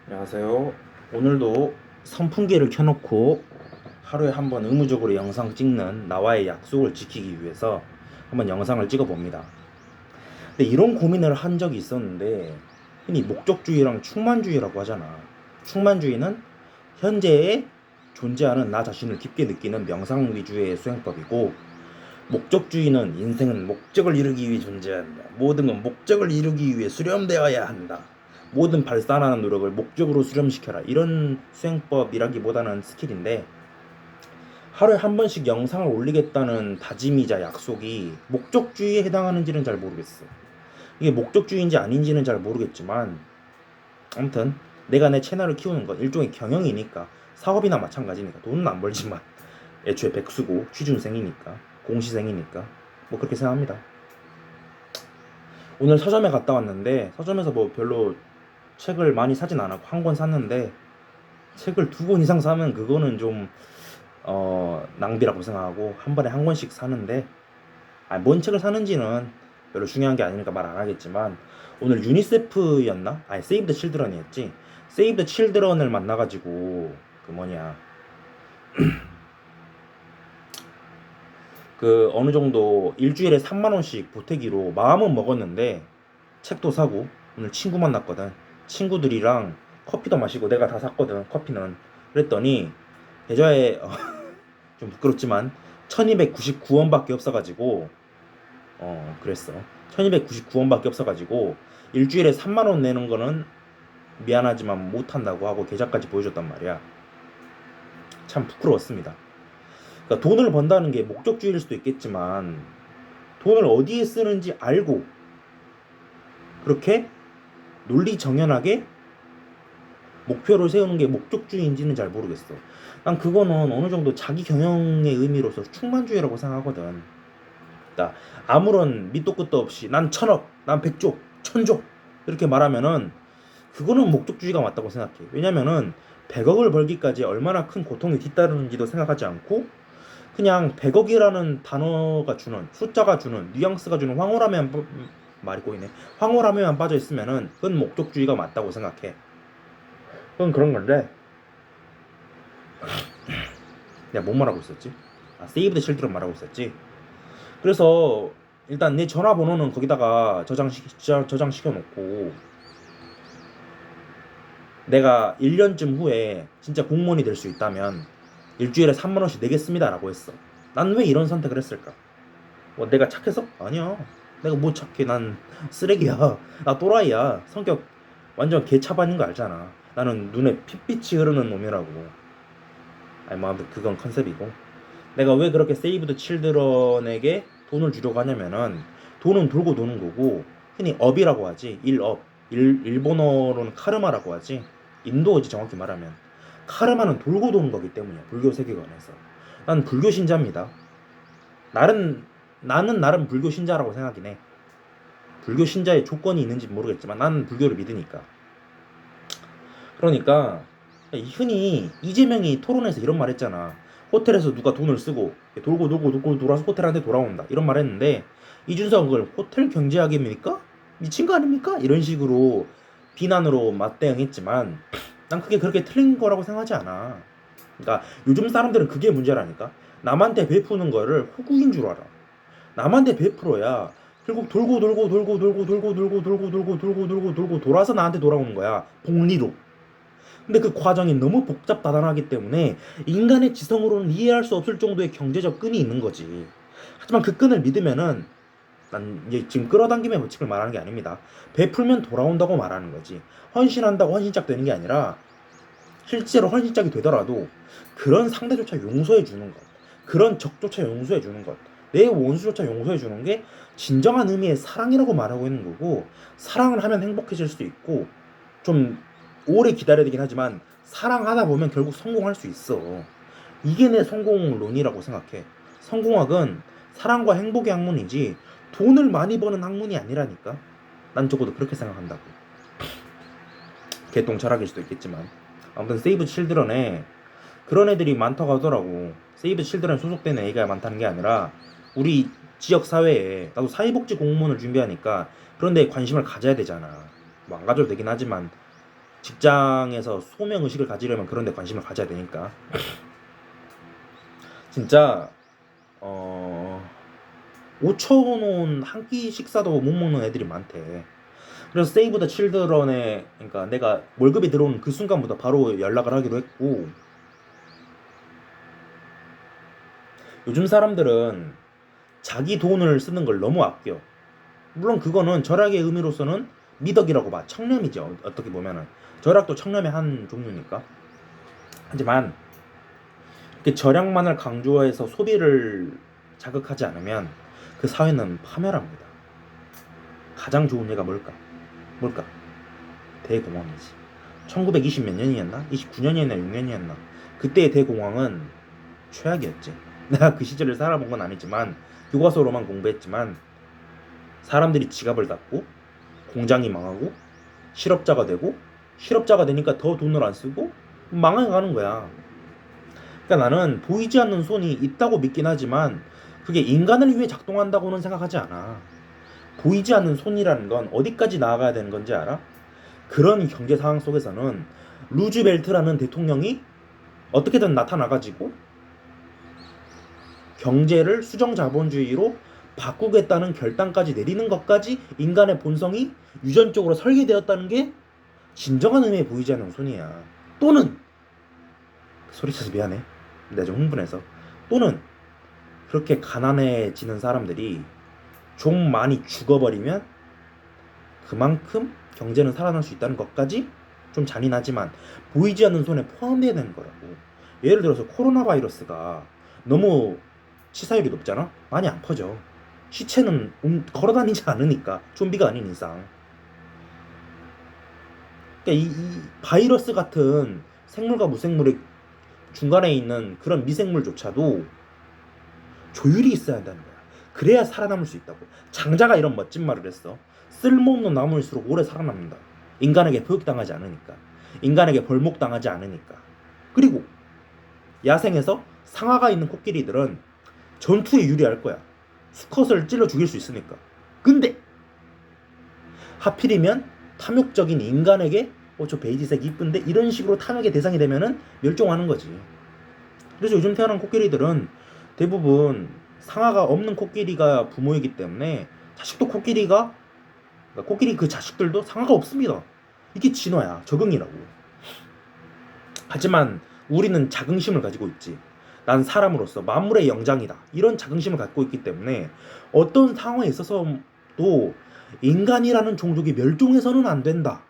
안녕하세요. 오늘도 선풍기를 켜놓고 하루에 한 번 의무적으로 영상 찍는 나와의 약속을 지키기 위해서 한번 영상을 찍어봅니다. 근데 이런 고민을 한 적이 있었는데, 흔히 목적주의랑 충만주의라고 하잖아. 충만주의는 현재에 존재하는 나 자신을 깊게 느끼는 명상 위주의 수행법이고, 목적주의는 인생은 목적을 이루기 위해 존재한다. 모든 건 목적을 이루기 위해 수렴되어야 한다. 모든 발산하는 노력을 목적으로 수렴시켜라. 이런 수행법이라기보다는 스킬인데, 하루에 한 번씩 영상을 올리겠다는 다짐이자 약속이 목적주의에 해당하는지는 잘 모르겠어. 이게 목적주의인지 아닌지는 잘 모르겠지만, 아무튼 내가 내 채널을 키우는 건 일종의 경영이니까, 사업이나 마찬가지니까, 돈은 안 벌지만 애초에 백수고 취준생이니까, 공시생이니까 뭐 그렇게 생각합니다. 오늘 서점에 갔다 왔는데, 서점에서 뭐 별로 책을 많이 사진 않았고 한 권 샀는데, 책을 두 권 이상 사면 그거는 좀 낭비라고 생각하고 한 번에 한 권씩 사는데, 뭔 책을 사는지는 별로 중요한 게 아니니까 말 안 하겠지만, 오늘 유니세프였나? 세이브 더 칠드런이었지. 세이브 더 칠드런을 만나가지고 그 뭐냐, 그 어느 정도 일주일에 3만 원씩 보태기로 마음은 먹었는데, 책도 사고 오늘 친구 만났거든. 친구들이랑 커피도 마시고 내가 다 샀거든, 커피는. 그랬더니 계좌에 좀 부끄럽지만 1299원밖에 없어가지고, 그랬어. 1299원밖에 없어가지고 일주일에 3만 원 내는 거는 미안하지만 못한다고 하고 계좌까지 보여줬단 말이야. 참 부끄러웠습니다. 그러니까 돈을 번다는 게 목적주의일 수도 있겠지만, 돈을 어디에 쓰는지 알고 그렇게 논리정연하게 목표를 세우는 게 목적주의인지는 잘 모르겠어. 난 그거는 어느 정도 자기 경영의 의미로서 충만주의라고 생각하거든. 그러니까 아무런 밑도 끝도 없이 난 천억, 난 백조, 천조 이렇게 말하면은 그거는 목적주의가 맞다고 생각해. 왜냐면은 100억을 벌기까지 얼마나 큰 고통이 뒤따르는지도 생각하지 않고, 그냥 100억이라는 단어가 주는, 숫자가 주는, 뉘앙스가 주는 황홀함에만 말이 꼬이네. 황홀함에만 빠져 있으면은 그건 목적주의가 맞다고 생각해. 그건 그런 건데, 내가 뭔 말하고 있었지? 세이브 더 칠드런 말하고 있었지. 그래서 일단 내 전화번호는 거기다가 저장시켜 놓고, 내가 1년쯤 후에 진짜 공무원이 될 수 있다면 일주일에 3만 원씩 내겠습니다라고 했어. 난 왜 이런 선택을 했을까? 뭐 내가 착해서? 아니야. 내가 뭐 착해? 난 쓰레기야. 나 또라이야. 성격 완전 개차반인 거 알잖아. 나는 눈에 핏빛이 흐르는 놈이라고. 뭐 아무튼 그건 컨셉이고, 내가 왜 그렇게 세이브 드 칠드런에게 돈을 주려고 하냐면은, 돈은 돌고 도는 거고, 흔히 업이라고 하지. 일업. 일본어로는 카르마라고 하지. 인도어지 정확히 말하면. 카르마는 돌고 도는 거기 때문이야, 불교 세계관에서. 난 불교 신자입니다. 나는 나름 불교 신자라고 생각이 해. 불교 신자의 조건이 있는지 모르겠지만 나는 불교를 믿으니까. 그러니까 흔히 이재명이 토론에서 이런 말 했잖아. 호텔에서 누가 돈을 쓰고 돌고 돌고 돌고 돌아서 호텔한테 돌아온다, 이런 말 했는데, 이준석은 그걸 호텔 경제학입니까? 미친 거 아닙니까? 이런 식으로 비난으로 맞대응했지만, 난 그게 그렇게 틀린 거라고 생각하지 않아. 그러니까 요즘 사람들은 그게 문제라니까. 남한테 베푸는 거를 호구인 줄 알아. 남한테 베풀어야 결국 돌고 돌고 돌고 돌고 돌고 돌고 돌고 돌고 돌고 돌고 돌고 돌아서 나한테 돌아오는 거야, 복리로. 근데 그 과정이 너무 복잡다단하기 때문에 인간의 지성으로는 이해할 수 없을 정도의 경제적 끈이 있는 거지. 하지만 그 끈을 믿으면은, 난 이제 지금 끌어당김의 법칙을 말하는 게 아닙니다. 베풀면 돌아온다고 말하는 거지. 헌신한다고 헌신짝 되는 게 아니라, 실제로 헌신짝이 되더라도 그런 상대조차 용서해 주는 것, 그런 적조차 용서해 주는 것, 내 원수조차 용서해 주는 게 진정한 의미의 사랑이라고 말하고 있는 거고, 사랑을 하면 행복해질 수도 있고, 좀 오래 기다려야 되긴 하지만 사랑하다 보면 결국 성공할 수 있어. 이게 내 성공론이라고 생각해. 성공학은 사랑과 행복의 학문이지 돈을 많이 버는 학문이 아니라니까. 난 적어도 그렇게 생각한다고. 개똥 철학일 수도 있겠지만. 아무튼 세이브 칠드런에 그런 애들이 많다고 하더라고. 세이브 칠드런 소속되는 애가 많다는 게 아니라, 우리 지역 사회에, 나도 사회복지 공무원을 준비하니까 그런 데에 관심을 가져야 되잖아. 뭐 안 가져도 되긴 하지만 직장에서 소명 의식을 가지려면 그런 데 관심을 가져야 되니까. 진짜 5천 원 한 끼 식사도 못 먹는 애들이 많대. 그래서 세이브 더 칠드런에, 그러니까 내가 월급이 들어오는 그 순간부터 바로 연락을 하기로 했고, 요즘 사람들은 자기 돈을 쓰는 걸 너무 아껴. 물론 그거는 절약의 의미로서는 미덕이라고 봐. 청렴이죠. 어떻게 보면은 절약도 청렴의 한 종류니까. 하지만 이렇게 절약만을 강조해서 소비를 자극하지 않으면 그 사회는 파멸합니다. 가장 좋은 예가 뭘까? 대공황이지. 1920 몇 년이었나? 29년이었나 6년이었나? 그때의 대공황은 최악이었지. 내가 그 시절을 살아본 건 아니지만 교과서로만 공부했지만 사람들이 지갑을 닫고 공장이 망하고 실업자가 되고 실업자가 되니까 더 돈을 안 쓰고 망해가는 거야. 그러니까 나는 보이지 않는 손이 있다고 믿긴 하지만 그게 인간을 위해 작동한다고는 생각하지 않아. 보이지 않는 손이라는 건 어디까지 나아가야 되는 건지 알아? 그런 경제 상황 속에서는 루즈벨트라는 대통령이 어떻게든 나타나가지고 경제를 수정자본주의로 바꾸겠다는 결단까지 내리는 것까지 인간의 본성이 유전적으로 설계되었다는 게 진정한 의미의 보이지 않는 손이야. 또는 소리쳐서 미안해. 내가 좀 흥분해서. 또는 그렇게 가난해지는 사람들이 좀 많이 죽어버리면 그만큼 경제는 살아날 수 있다는 것까지 좀 잔인하지만 보이지 않는 손에 포함되어야 되는 거라고. 예를 들어서 코로나 바이러스가 너무 치사율이 높잖아? 많이 안 퍼져. 시체는 걸어다니지 않으니까, 좀비가 아닌 이상. 그러니까 이 바이러스 같은 생물과 무생물의 중간에 있는 그런 미생물조차도 조율이 있어야 한다는 거야. 그래야 살아남을 수 있다고. 장자가 이런 멋진 말을 했어. 쓸모없는 나무일수록 오래 살아남는다. 인간에게 포획당하지 않으니까. 인간에게 벌목당하지 않으니까. 그리고 야생에서 상아가 있는 코끼리들은 전투에 유리할 거야. 수컷을 찔러 죽일 수 있으니까. 근데 하필이면 탐욕적인 인간에게 저 베이지색 이쁜데 이런 식으로 탐욕의 대상이 되면은 멸종하는 거지. 그래서 요즘 태어난 코끼리들은 대부분 상아가 없는 코끼리가 부모이기 때문에 자식도 코끼리가, 그러니까 코끼리 그 자식들도 상아가 없습니다. 이게 진화야. 적응이라고. 하지만 우리는 자긍심을 가지고 있지. 난 사람으로서 만물의 영장이다. 이런 자긍심을 갖고 있기 때문에 어떤 상황에 있어서도 인간이라는 종족이 멸종해서는 안 된다.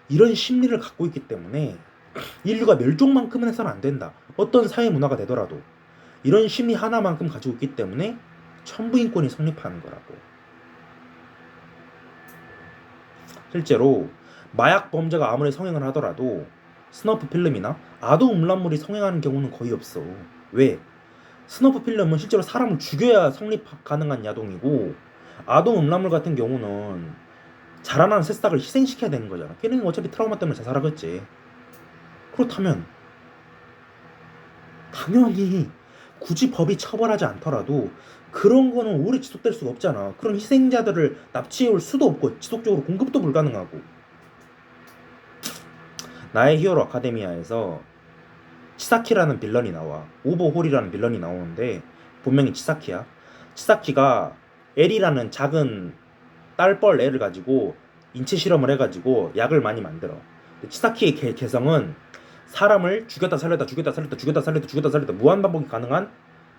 이런 심리를 갖고 있기 때문에 인류가 멸종만큼은 해서는 안 된다. 어떤 사회 문화가 되더라도 이런 심리 하나만큼 가지고 있기 때문에 천부인권이 성립하는 거라고. 실제로 마약 범죄가 아무리 성행을 하더라도 스너프 필름이나 아동 음란물이 성행하는 경우는 거의 없어. 왜? 스너프 필름은 실제로 사람을 죽여야 성립 가능한 야동이고 아동 음란물 같은 경우는 자라나는 새싹을 희생시켜야 되는 거잖아. 걔는 어차피 트라우마 때문에 자살하겠지. 그렇다면 당연히 굳이 법이 처벌하지 않더라도 그런 거는 오래 지속될 수가 없잖아. 그런 희생자들을 납치해올 수도 없고 지속적으로 공급도 불가능하고. 나의 히어로 아카데미아에서 치사키라는 빌런이 나와. 오버홀이라는 빌런이 나오는데 본명이 치사키야. 치사키가 엘이라는 작은 딸뻘 애를 가지고 인체 실험을 해가지고 약을 많이 만들어. 치사키의 개성은 사람을 죽였다 살렸다 죽였다 살렸다 죽였다 살렸다 죽였다 살렸다 무한반복이 가능한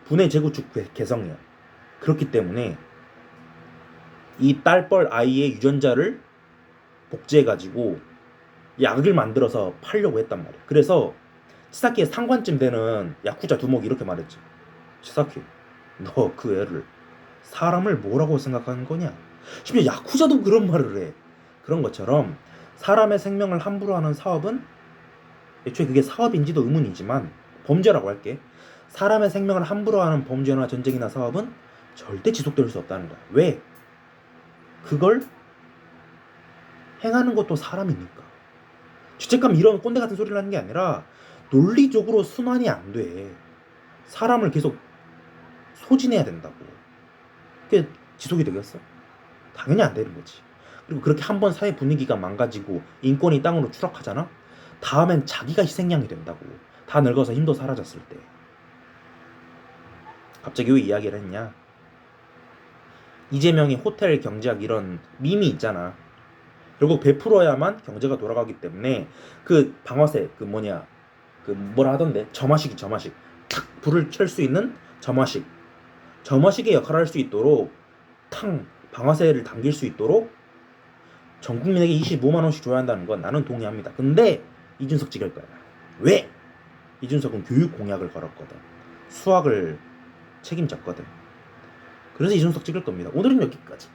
분해 재구축 개성이야. 그렇기 때문에 이 딸뻘 아이의 유전자를 복제해가지고 약을 만들어서 팔려고 했단 말이야. 그래서 치사키의 상관쯤 되는 야쿠자 두목이 이렇게 말했지. 치사키, 너 그 애를 사람을 뭐라고 생각하는 거냐? 심지어 야쿠자도 그런 말을 해. 그런 것처럼 사람의 생명을 함부로 하는 사업은 애초에 그게 사업인지도 의문이지만 범죄라고 할게. 사람의 생명을 함부로 하는 범죄나 전쟁이나 사업은 절대 지속될 수 없다는 거야. 왜? 그걸 행하는 것도 사람이니까. 죄책감 이런 꼰대 같은 소리를 하는 게 아니라 논리적으로 순환이 안 돼. 사람을 계속 소진해야 된다고. 그게 지속이 되겠어? 당연히 안 되는 거지. 그래서 그리고 그렇게 한 번 사회 분위기가 망가지고 인권이 땅으로 추락하잖아? 다음엔 자기가 희생양이 된다고. 다 늙어서 힘도 사라졌을 때. 갑자기 왜 이야기를 했냐? 이재명이 호텔 경제학 이런 밈이 있잖아. 결국 베풀어야만 경제가 돌아가기 때문에 그 방아쇠 그 뭐냐 그 뭐라 하던데 점화식이 탁 불을 켤 수 있는 점화식의 역할을 할 수 있도록 탕 방아쇠를 당길 수 있도록 전 국민에게 25만 원씩 줘야 한다는 건 나는 동의합니다. 근데 이준석 찍을 거야. 왜? 이준석은 교육 공약을 걸었거든. 수학을 책임졌거든. 그래서 이준석 찍을 겁니다. 오늘은 여기까지.